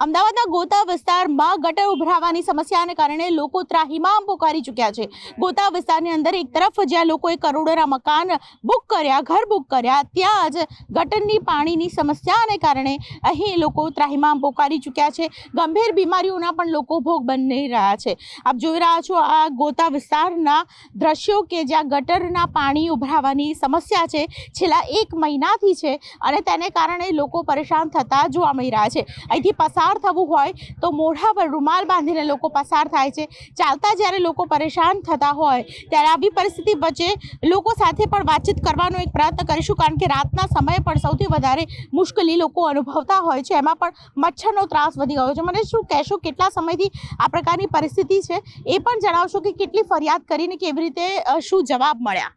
અમદાવાદના ગોતા વિસ્તારમાં ગટર ઉભરાવાની સમસ્યાને કારણે લોકો ત્રાહિમામ પોકારી ચૂક્યા છે। ગોતા વિસ્તારની અંદર એક તરફ જ્યાં લોકોએ કરોડોના મકાન બુક કર્યા, ઘર બુક કર્યા, ત્યાં જ ગટરની પાણીની સમસ્યાને કારણે અહીં લોકો ત્રાહિમામ પોકારી ચૂક્યા છે। ગંભીર બીમારીઓના પણ લોકો ભોગ બની રહ્યા છે। આપ જોઈ રહ્યા છો આ ગોતા વિસ્તારના દ્રશ્યો કે જ્યાં ગટરના પાણી ઉભરાવાની સમસ્યા છે, છેલ્લા 1 મહિનાથી છે અને તેને કારણે લોકો પરેશાન થતા જોવા મળી રહ્યા છે। અહીંથી પસાર થવું હોય તો મોઢા પર રૂમાલ બાંધીને લોકો પસાર થાય છે। ચાલતા જ્યારે લોકો પરેશાન થતા હોય ત્યારે આવી પરિસ્થિતિ વચ્ચે લોકો સાથે પણ વાતચીત કરવાનો એક પ્રયત્ન કરીશું, કારણ કે રાતના સમયે પણ સૌથી વધારે મુશ્કેલી લોકો અનુભવતા હોય છે, એમાં પણ મચ્છરનો ત્રાસ વધી ગયો છે। મને શું કહેશો, કેટલા સમયથી આ પ્રકારની પરિસ્થિતિ છે એ પણ જણાવશો કે કેટલી ફરિયાદ કરીને કેવી રીતે શું જવાબ મળ્યા?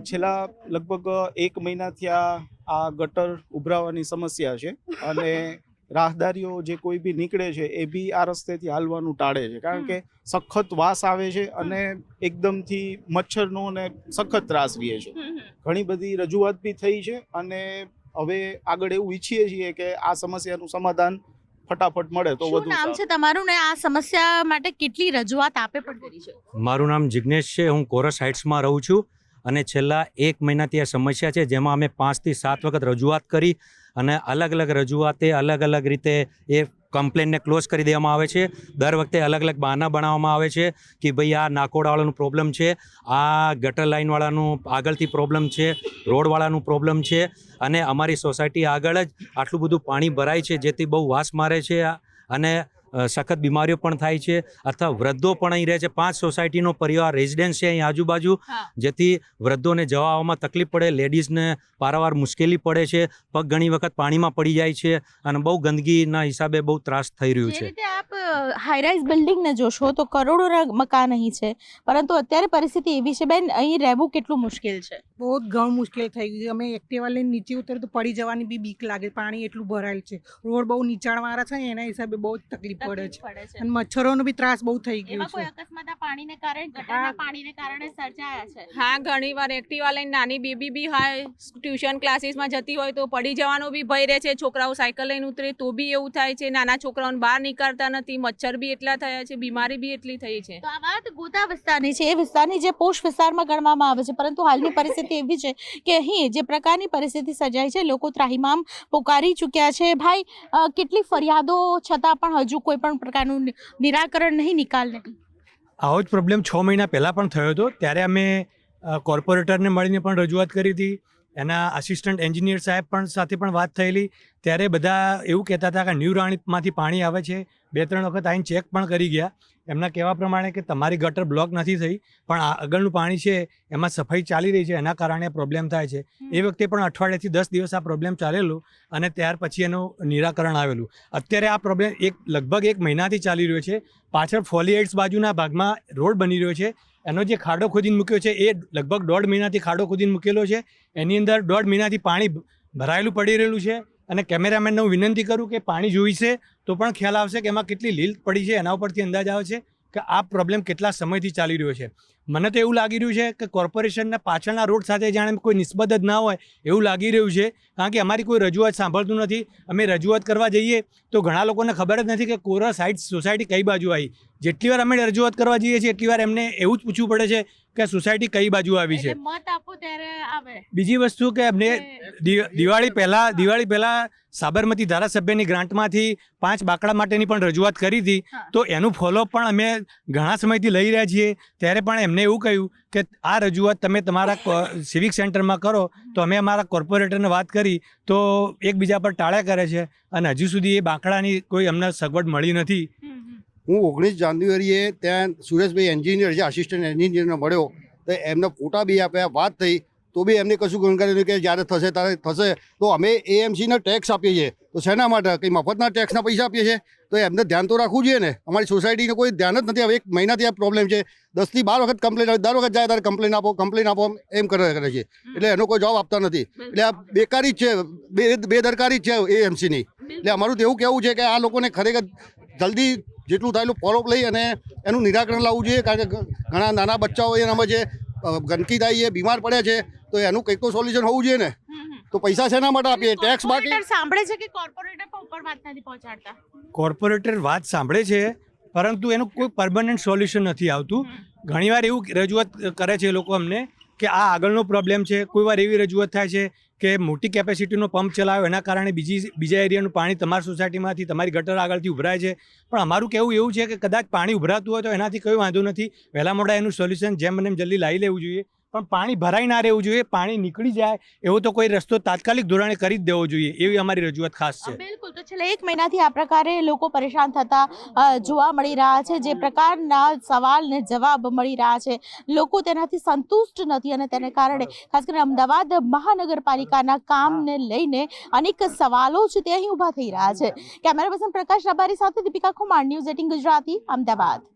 છેલ્લા લગભગ 1 મહિનાથી આ ગટર ઉભરાવાની સમસ્યા છે અને રાહદારીઓ જે કોઈ બી નીકળે છે એ બી આ રસ્તેથી હાલવાનું ટાળે છે, કારણ કે સખત વાસ આવે છે અને એકદમથી મચ્છરનો અને સખત ત્રાસ રહે છે। ઘણી બધી રજૂઆત બી થઈ છે અને હવે આગળ એવું ઈચ્છીએ છીએ કે આ સમસ્યાનું સમાધાન ફટાફટ મળે તો વધુ નામ છે તમારું ને આ સમસ્યા માટે કેટલી રજૂઆત આપે પણ કરી છે? મારું નામ જિગ્નેશ છે, હું કોરસ હાઇટ્સમાં રહું છું અને છેલ્લા 1 મહિનાથી આ સમસ્યા છે, જેમાં અમે 5 થી 7 વખત રજૂઆત કરી અને અલગ અલગ રજૂઆતે અલગ અલગ રીતે એ કમ્પ્લેનને ક્લોઝ કરી દેવામાં આવે છે। દર વખતે અલગ અલગ બહાના બનાવવામાં આવે છે કે ભાઈ આ નાકોડાવાળાનું પ્રોબ્લેમ છે, આ ગટર લાઇનવાળાનું આગળથી પ્રોબ્લેમ છે, રોડવાળાનું પ્રોબ્લેમ છે અને અમારી સોસાયટી આગળ જ આટલું બધું પાણી ભરાય છે જેથી બહુ વાસ મારે છે અને સખત બીમારીઓ પણ થાય છે, અથવા વૃદ્ધો પણ અહીં રહે છે। 5 સોસાયટીનો પરિવાર રેઝિડન્સ છે અહીં આજુબાજુ, જેથી વૃદ્ધોને જવા આવવામાં તકલીફ પડે, લેડીઝને પારાવાર મુશ્કેલી પડે છે, પગ ઘણી વખત પાણીમાં પડી જાય છે અને બહુ ગંદકીના હિસાબે બહુ ત્રાસ થઈ રહ્યું છે। રીતે આપ હાઈરાઇઝ બિલ્ડિંગને જોશો તો કરોડોના મકાન અહીં છે, પરંતુ અત્યારે પરિસ્થિતિ એવી છે બેન, અહીં રહેવું કેટલું મુશ્કેલ છે? બહુ જ ઘણું મુશ્કેલ થઈ ગયું છે। અમે એક્ટિવા લઈને નીચે ઉતરે તો પડી જવાની બી બીક લાગે, પાણી એટલું ભરાયેલ છે, રોડ બહુ નીચાણવાળા છે એના હિસાબે બહુ જ તકલીફ પડે છે અને મચ્છરોનો બી ત્રાસ બહુ થઈ ગયો છે। કોઈ અકસ્માત પાણીને કારણે, ગટરના પાણીને કારણે સર્જાયા છે? હા, ઘણી વાર એક્ટિવા લઈને નાની બેબી બી હોય, ટ્યુશન ક્લાસીસમાં જતી હોય તો પડી જવાનો બી ભય રહે છે। છોકરાઓ સાયકલ લઈને ઉતરે તો બી એવું થાય છે, નાના છોકરાઓને બહાર નીકળતા નથી, મચ્છર બી એટલા થયા છે, બીમારી બી એટલી થઈ છે। તો આ વાત ગોતા વિસ્તારની છે, એ વિસ્તારની જે પોશ વિસ્તારમાં ગણવામાં આવે છે, પરંતુ હાલની પરિસ્થિતિ એવી છે કે અહીં જે પ્રકારની પરિસ્થિતિ સર્જાઈ છે, લોકો ત્રાહિમામ પોકારી ચૂક્યા છે। ભાઈ, કેટલી ફરિયાદો છતાં પણ હજુ કોઈ પણ પ્રકારનું નિરાકરણ નહીં, નિકાલ નહીં? આવો જ પ્રોબ્લેમ 6 મહિના પહેલાં પણ થયો હતો, ત્યારે અમે કોર્પોરેટરને મળીને પણ રજૂઆત કરી હતી, એના આસિસ્ટન્ટ એન્જિનિયર સાહેબ પણ સાથે પણ વાત થયેલી, ત્યારે બધા એવું કહેતા હતા કે ન્યૂ રાણીપમાંથી પાણી આવે છે। 2-3 વખત આવીને ચેક પણ કરી ગયા, એમના કહેવા પ્રમાણે કે તમારી ગટર બ્લોક નથી થઈ, પણ આગળનું પાણી છે એમાં સફાઈ ચાલી રહી છે, એના કારણે પ્રોબ્લેમ થાય છે। એ વખતે પણ અઠવાડિયાથી 10 દિવસ આ પ્રોબ્લેમ ચાલેલું અને ત્યાર પછી એનું નિરાકરણ આવેલું। અત્યારે આ પ્રોબ્લેમ લગભગ 1 મહિનાથી ચાલી રહ્યો છે। પાછળ ફોલિયાઇટ્સ બાજુના ભાગમાં રોડ બની રહ્યો છે, એનો જે ખાડો ખોદીને મૂક્યો છે એ લગભગ 1.5 મહિનાથી ખાડો ખોદીને મૂકેલો છે, એની અંદર 1.5 મહિનાથી પાણી ભરાયેલું પડી રહેલું છે અને કેમેરામેનને હું વિનંતી કરું કે પાણી જોઈશે તો પણ ખ્યાલ આવશે કે એમાં કેટલી લીલ પડી છે, એના ઉપરથી અંદાજ આવે છે કે આ પ્રોબ્લેમ કેટલા સમયથી ચાલી રહ્યો છે। મને તો એવું લાગી રહ્યું છે કે કોર્પોરેશનના પાછળના રોડ સાથે જાણે કોઈ નિસ્બત જ ના હોય એવું લાગી રહ્યું છે, કારણ કે અમારી કોઈ રજૂઆત સાંભળતું નથી। અમે રજૂઆત કરવા જઈએ તો ઘણા લોકોને ખબર જ નથી કે કોરસ હાઇટ્સ સોસાયટી કઈ બાજુ આવી। જેટલી વાર અમે રજૂઆત કરવા જઈએ છીએ એટલી વાર એમને એવું જ પૂછવું પડે છે કે સોસાયટી કઈ બાજુ આવી છે। મત આપો ત્યારે આવે। બીજી વસ્તુ કે અમને દિવાળી પહેલા સાબરમતી ધારાસભ્યની ગ્રાન્ટમાંથી 5 બાકડા માટેની પણ રજૂઆત કરી હતી, તો એનું ફોલોઅપ પણ અમે ઘણા સમયથી લઈ રહ્યા છીએ। ત્યારે પણ એમને એવું કહ્યું કે આ રજૂઆત તમે તમારા સિવિક સેન્ટરમાં કરો, તો અમે અમારા કોર્પોરેટરને વાત કરી તો એકબીજા પર ટાળ્યા કરે છે અને હજુ સુધી એ બાકડાની કોઈ અમને સગવડ મળી નથી। હું 19 જાન્યુઆરીએ ત્યાં સુરેશભાઈ એન્જિનિયર છે, આસિસ્ટન્ટ એન્જિનિયરને મળ્યો તો એમને ફોટા બી આપ્યા, વાત થઈ તો બી એમને કશું ગણકાર્યું કે જ્યારે થશે ત્યારે થશે। તો અમે એએમસીને ટેક્સ આપીએ છીએ, તો શેના માટે? કંઈ મફતના ટેક્સના પૈસા આપીએ છીએ, તો એમને ધ્યાન તો રાખવું જોઈએ ને। અમારી સોસાયટીને કોઈ ધ્યાન જ નથી। હવે 1 મહિનાથી આ પ્રોબ્લેમ છે, 10 થી 12 વખત કમ્પ્લેન આવે, દર વખત જાય ત્યારે કમ્પ્લેન આપો એમ કરે છે, એટલે એનો કોઈ જવાબ આપતા નથી। એટલે આ બેકારી જ છે, બેદરકારી જ છે એએમસીની। એટલે અમારું તો એવું કહેવું છે કે આ લોકોને ખરેખર જલ્દી જેટલું થાય એટલું ફોલોઅપ લઈ અને એનું નિરાકરણ લાવવું જોઈએ, કારણ કે ઘણા નાના બચ્ચાઓ એનામાં જે ગંદકી થાય છે, બીમાર પડ્યા છે, તો એનું કંઈક તો સોલ્યુશન હોવું જોઈએ ને। તો પૈસા શેના માટે આપીએ? ટેક્સ બાકી સાંભળે છે કે કોર્પોરેટર પણ વાત નથી પહોંચાડતા. કોર્પોરેટર વાત સાંભળે છે પરંતુ એનું કોઈ પરમનન્ટ સોલ્યુશન નથી આવતું. ઘણીવાર એવું રજૂઆત કરે છે લોકો અમને કે આ આગળનો પ્રોબ્લેમ છે. કોઈ વાર એવી રજૂઆત થાય છે કે મોટી કેપેસિટીનો પંપ ચલાવ્યો એના કારણે બીજા એરિયાનું પાણી તમારી સોસાયટીમાંથી તમારી ગટર આગળથી ઉભરાય છે. પણ અમારું કહેવું એવું છે કે કદાચ પાણી ઉભરાતું હોય તો એનાથી કોઈ વાંધો નથી. વહેલા મોડા એનું સોલ્યુશન જેમ બને એમ જલ્દી લાવી લેવું જોઈએ. પણ પાણી ભરાઈ ના રહેવું જોઈએ. પાણી નીકળી જાય એવો તો કોઈ રસ્તો તાત્કાલિક ધોરણે કરી જ દેવો જોઈએ, એવી અમારી રજૂઆત ખાસ છે. બિલકુલ. તો છેલ્લા 1 મહિનાથી આ પ્રકારે લોકો પરેશાન થતા જોવા મળી રહ્યા છે. જે પ્રકારના સવાલ ને જવાબ મળી રહ્યા છે, લોકો તેનાથી સંતુષ્ટ નથી અને તેને કારણે ખાસ કરીને અમદાવાદ મહાનગરપાલિકાના કામને લઈને અનેક સવાલો છે તે અહીં ઊભા થઈ રહ્યા છે. કેમેરા પર્સન પ્રકાશ રબારી સાથે દીપિકા ખુમાર, ન્યૂઝ 18 ગુજરાતી, અમદાવાદ.